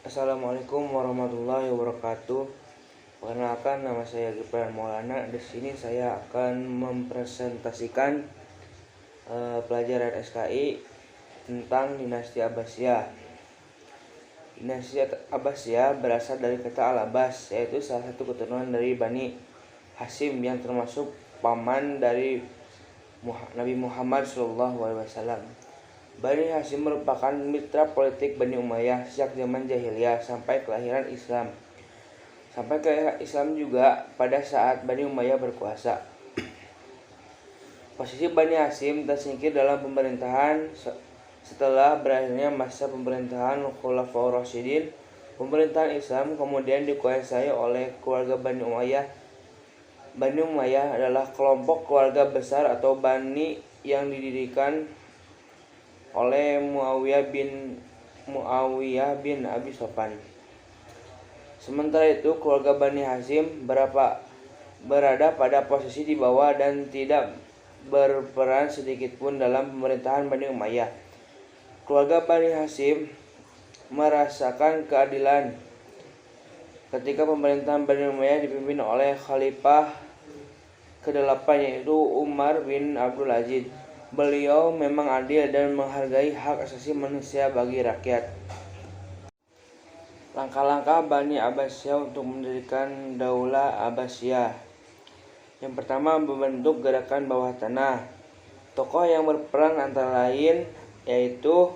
Assalamualaikum warahmatullahi wabarakatuh. Perkenalkan, nama saya Gibran Maulana. Di sini saya akan mempresentasikan pelajaran SKI tentang dinasti Abbasiyah. Dinasti Abbasiyah berasal dari kata Al-Abbas, yaitu salah satu keturunan dari Bani Hashim yang termasuk paman dari Nabi Muhammad SAW. Bani Hashim merupakan mitra politik Bani Umayyah sejak zaman jahiliyah sampai kelahiran Islam. Sampai kelahiran Islam juga pada saat Bani Umayyah berkuasa. Posisi Bani Hashim tersingkir dalam pemerintahan setelah berakhirnya masa pemerintahan Khulafaur Rasyidin. Pemerintahan Islam kemudian dikuasai oleh keluarga Bani Umayyah. Bani Umayyah adalah kelompok keluarga besar atau Bani yang didirikan oleh Muawiyah bin Abi Sufyan. Sementara itu, keluarga Bani Hashim berada pada posisi di bawah dan tidak berperan sedikitpun dalam pemerintahan Bani Umayyah. Keluarga Bani Hashim merasakan keadilan ketika pemerintahan Bani Umayyah dipimpin oleh Khalifah ke-8, yaitu Umar bin Abdul Aziz. Beliau memang adil dan menghargai hak asasi manusia bagi rakyat. Langkah-langkah Bani Abbasiyah untuk mendirikan Daulah Abbasiyah. Yang pertama, membentuk gerakan bawah tanah. Tokoh yang berperan antara lain yaitu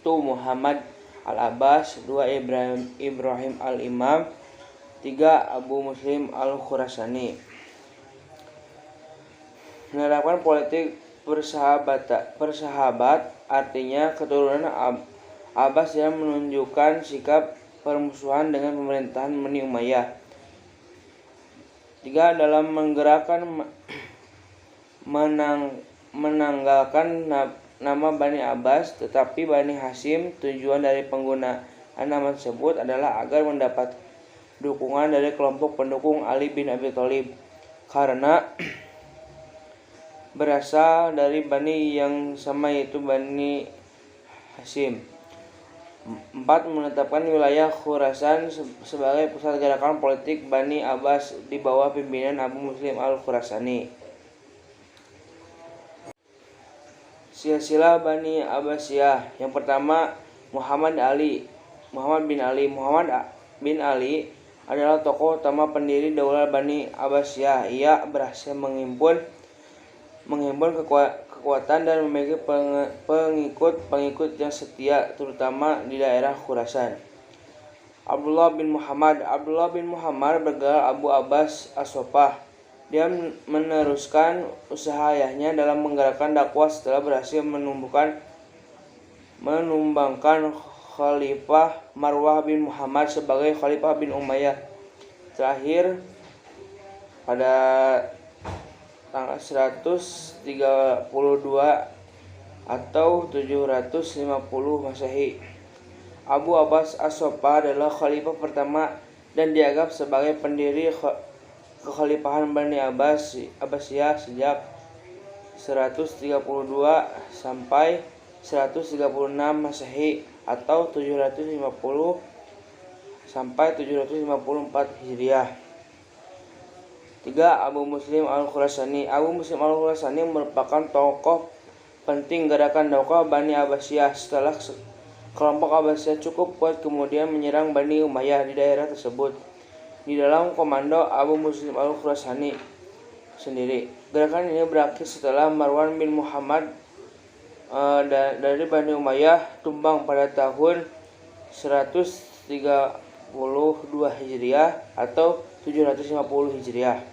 Muhammad Al-Abbas, 2 Ibrahim Al-Imam, 3 Abu Muslim Al-Khurasani. Menerapkan politik persahabat, artinya keturunan Abbas yang menunjukkan sikap permusuhan dengan pemerintahan Bani Umayyah. 3. Dalam menggerakkan menanggalkan nama Bani Abbas, tetapi Bani Hashim. Tujuan dari penggunaan nama tersebut adalah agar mendapat dukungan dari kelompok pendukung Ali bin Abi Thalib karena berasal dari Bani yang sama, yaitu Bani Hashim. 4. Menetapkan wilayah Khurasan sebagai pusat gerakan politik Bani Abbas di bawah pimpinan Abu Muslim Al-Khurasani. Silsilah Bani Abbasiyah. Yang pertama, Muhammad bin Ali adalah tokoh utama pendiri Daulah Bani Abbasiyah. Ia berhasil menghimpun kekuatan dan memiliki pengikut yang setia, terutama di daerah Khurasan. Abdullah bin Muhammad bergelar Abu Abbas As-Sofah. Dia meneruskan usaha ayahnya dalam menggerakkan dakwah setelah berhasil menumbangkan Khalifah Marwah bin Muhammad sebagai Khalifah bin Umayyah terakhir pada tanggal 132 atau 750 Masehi. Abu Abbas As-Sofah adalah khalifah pertama dan dianggap sebagai pendiri kekhalifahan Bani Abbasiyah sejak 132 sampai 136 Masehi atau 750 sampai 754 Hijriah. 3. Abu Muslim Al-Khurasani. Abu Muslim Al-Khurasani merupakan tokoh penting gerakan dakwah Bani Abbasiyah. Setelah kelompok Abbasiyah cukup kuat, kemudian menyerang Bani Umayyah di daerah tersebut di dalam komando Abu Muslim Al-Khurasani sendiri. Gerakan ini berakhir setelah Marwan bin Muhammad dari Bani Umayyah tumbang pada tahun 132 Hijriah atau 750 Hijriah.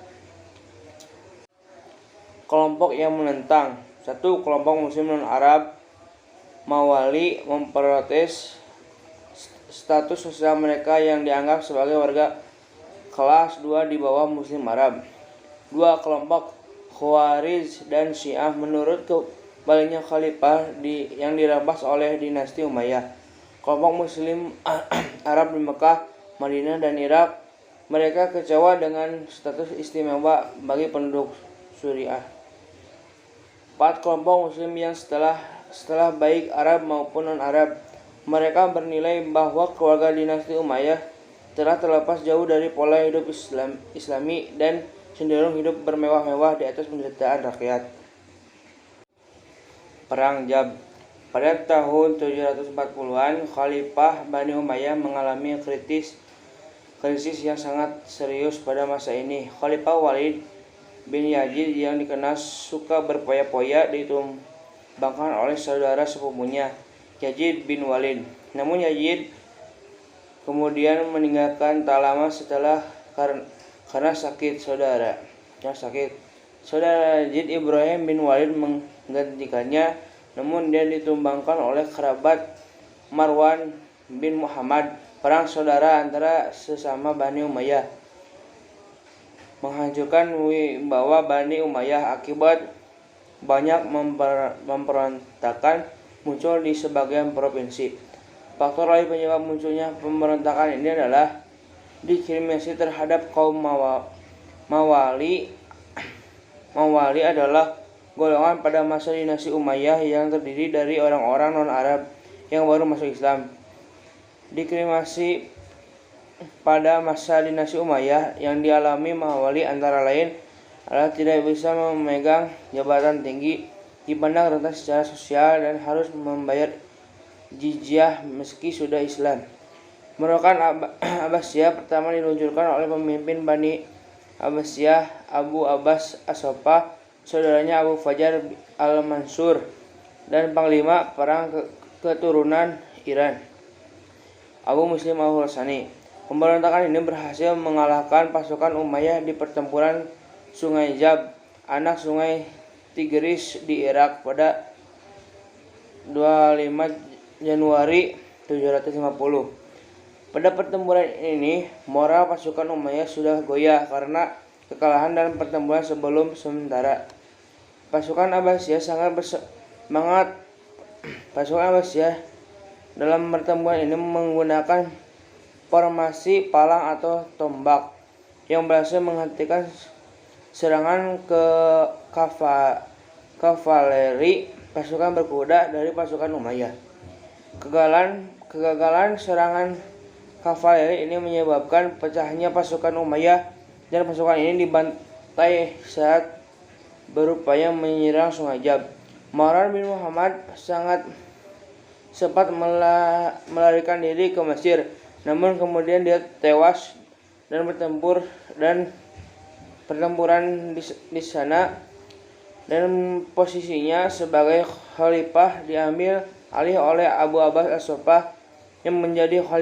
Kelompok yang menentang. 1. Kelompok Muslim non-Arab Mawali memprotes status sosial mereka yang dianggap sebagai warga kelas 2 di bawah Muslim Arab. 2. Kelompok Khawarij dan Syiah menurut kebaliknya khalifah yang dirampas oleh dinasti Umayyah. Kelompok Muslim Arab di Mekah, Madinah, dan Irak, mereka kecewa dengan status istimewa bagi penduduk Suriah. 4. Kelompok Muslim yang setelah setelah baik Arab maupun non-Arab. Mereka bernilai bahwa keluarga dinasti Umayyah telah terlepas jauh dari pola hidup Islami dan cenderung hidup bermewah-mewah di atas penderitaan rakyat. Perang Jab. Pada tahun 740-an, Khalifah Bani Umayyah mengalami krisis yang sangat serius pada masa ini. Khalifah Walid bin Yazid yang dikenal suka berpoya-poya ditumbangkan oleh saudara sepupunya, Yazid bin Walid. Namun Yazid kemudian meninggalkan tak lama setelah karena sakit saudara. Saudara Yazid, Ibrahim bin Walid, menggantikannya, namun dia ditumbangkan oleh kerabat Marwan bin Muhammad. Perang saudara antara sesama Bani Umayyah menghancurkan wibawa Bani Umayyah akibat banyak pemberontakan muncul di sebagian provinsi. Faktor lain penyebab munculnya pemberontakan ini adalah diskriminasi terhadap kaum Mawali. Mawali adalah golongan pada masa dinasti Umayyah yang terdiri dari orang-orang non-Arab yang baru masuk Islam. Diskriminasi pada masa dinasti Umayyah yang dialami Mawali antara lain adalah tidak bisa memegang jabatan tinggi, dipandang rentan secara sosial, dan harus membayar jizyah meski sudah Islam. Merupakan Abbasiyah pertama diluncurkan oleh pemimpin Bani Abbasiyah Abu Abbas As-Saffah, saudaranya Abu Fajar Al-Mansur, dan panglima perang keturunan Iran, Abu Muslim Al-Khurasani. Pemberontakan ini berhasil mengalahkan pasukan Umayyah di pertempuran Sungai Jab, anak Sungai Tigris di Irak pada 25 Januari 750. Pada pertempuran ini, moral pasukan Umayyah sudah goyah karena kekalahan dan pertempuran sebelum sementara. Pasukan Abbasiyah sangat bersemangat. Pasukan Abbasiyah dalam pertempuran ini menggunakan formasi palang atau tombak yang berhasil menghentikan serangan ke kavaleri pasukan berkuda dari pasukan Umayyah. Kegagalan serangan kavaleri ini menyebabkan pecahnya pasukan Umayyah, dan pasukan ini dibantai saat berupaya menyerang Sungai Jab. Marwan bin Muhammad sempat melarikan diri ke Mesir, namun kemudian dia tewas dan pertempuran di sana, dan posisinya sebagai khalifah diambil alih oleh Abu Abbas As-Saffah yang menjadi khalifah